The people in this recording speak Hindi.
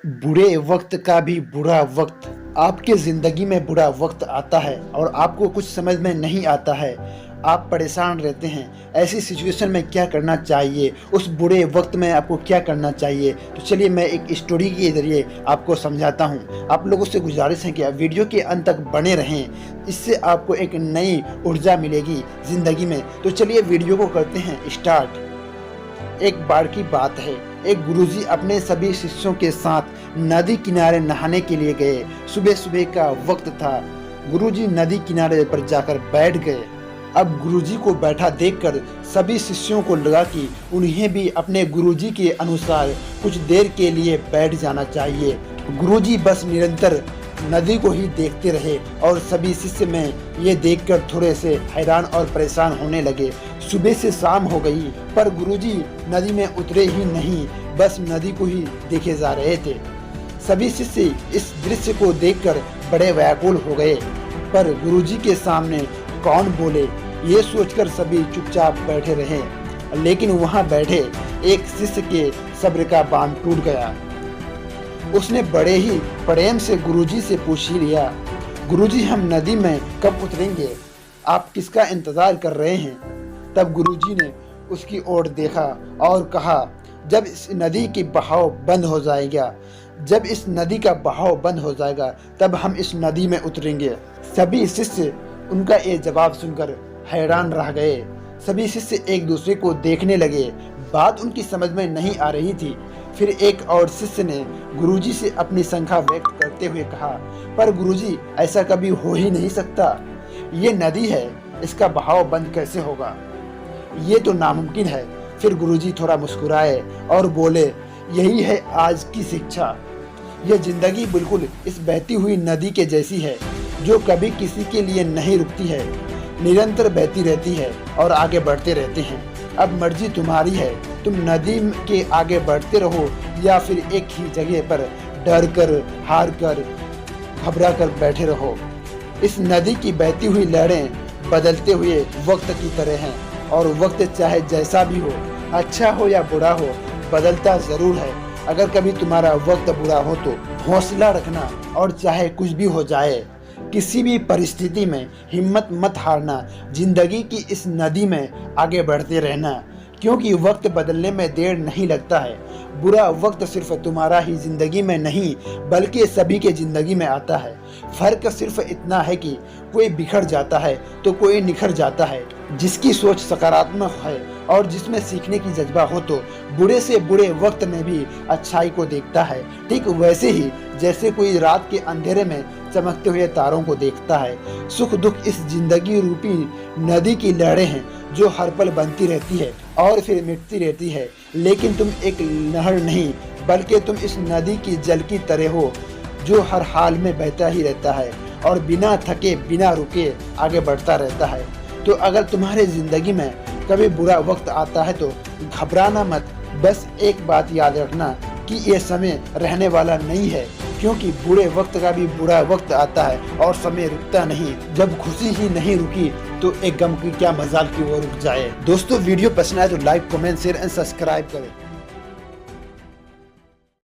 बुरे वक्त का भी बुरा वक्त। आपके ज़िंदगी में बुरा वक्त आता है और आपको कुछ समझ में नहीं आता है, आप परेशान रहते हैं। ऐसी सिचुएशन में क्या करना चाहिए, उस बुरे वक्त में आपको क्या करना चाहिए, तो चलिए मैं एक स्टोरी के ज़रिए आपको समझाता हूँ। आप लोगों से गुजारिश है कि आप वीडियो के अंत तक बने रहें, इससे आपको एक नई ऊर्जा मिलेगी ज़िंदगी में। तो चलिए वीडियो को करते हैं स्टार्ट। एक बार की बात है, एक गुरुजी अपने सभी शिष्यों के साथ नदी किनारे नहाने के लिए गए। सुबह सुबह का वक्त था। गुरुजी नदी किनारे पर जाकर बैठ गए। अब गुरुजी को बैठा देखकर सभी शिष्यों को लगा कि उन्हें भी अपने गुरुजी के अनुसार कुछ देर के लिए बैठ जाना चाहिए। गुरुजी बस निरंतर नदी को ही देखते रहे और सभी शिष्य में ये देखकर थोड़े से हैरान और परेशान होने लगे। सुबह से शाम हो गई पर गुरुजी नदी में उतरे ही नहीं, बस नदी को ही देखे जा रहे थे। सभी शिष्य इस दृश्य को देखकर बड़े व्याकुल हो गए, पर गुरुजी के सामने कौन बोले, ये सोचकर सभी चुपचाप बैठे रहे। लेकिन वहाँ बैठे एक शिष्य के सब्र का बांध टूट गया। उसने बड़े ही प्रेम से गुरुजी से पूछ लिया, गुरुजी हम नदी में कब उतरेंगे, आप किसका इंतजार कर रहे हैं? तब गुरुजी ने उसकी ओर देखा और कहा, जब इस नदी की बहाव बंद हो जाएगा, जब इस नदी का बहाव बंद हो जाएगा तब हम इस नदी में उतरेंगे। सभी शिष्य उनका ये जवाब सुनकर हैरान रह गए। सभी शिष्य एक दूसरे को देखने लगे। बात उनकी समझ में नहीं आ रही थी। फिर एक और शिष्य ने गुरुजी से अपनी शंका व्यक्त करते हुए कहा, पर गुरुजी ऐसा कभी हो ही नहीं सकता। ये नदी है, इसका बहाव बंद कैसे होगा? ये तो नामुमकिन है। फिर गुरुजी थोड़ा मुस्कुराए और बोले, यही है आज की शिक्षा। यह जिंदगी बिल्कुल इस बहती हुई नदी के जैसी है, जो कभी किसी के लिए नहीं रुकती है, निरंतर बहती रहती है और आगे बढ़ते रहते हैं। अब मर्जी तुम्हारी है, तुम नदी के आगे बढ़ते रहो या फिर एक ही जगह पर डर कर, हार कर, घबरा कर बैठे रहो। इस नदी की बहती हुई लहरें बदलते हुए वक्त की तरह हैं और वक्त चाहे जैसा भी हो, अच्छा हो या बुरा हो, बदलता ज़रूर है। अगर कभी तुम्हारा वक्त बुरा हो तो हौसला रखना और चाहे कुछ भी हो जाए, किसी भी परिस्थिति में हिम्मत मत हारना। जिंदगी की इस नदी में आगे बढ़ते रहना, क्योंकि वक्त बदलने में देर नहीं लगता है। बुरा वक्त सिर्फ तुम्हारा ही जिंदगी में नहीं बल्कि सभी के जिंदगी में आता है। फर्क सिर्फ इतना है कि कोई बिखर जाता है तो कोई निखर जाता है। जिसकी सोच सकारात्मक है और जिसमें सीखने की जज्बा हो तो बुरे से बुरे वक्त में भी अच्छाई को देखता है। ठीक वैसे ही जैसे कोई रात के अंधेरे में चमकते हुए तारों को देखता है। सुख दुख इस जिंदगी रूपी नदी की लहरें हैं जो हर पल बनती रहती है और फिर मिटती रहती है। लेकिन तुम एक नहर नहीं बल्कि तुम इस नदी की जल की तरह हो, जो हर हाल में बहता ही रहता है और बिना थके बिना रुके आगे बढ़ता रहता है। तो अगर तुम्हारे जिंदगी में कभी बुरा वक्त आता है तो घबराना मत। बस एक बात याद रखना कि ये समय रहने वाला नहीं है, क्योंकि बुरे वक्त का भी बुरा वक्त आता है और समय रुकता नहीं। जब खुशी ही नहीं रुकी तो एक गम की क्या मजाल की वो रुक जाए। दोस्तों वीडियो पसंद आए तो like, comment, share and subscribe करें।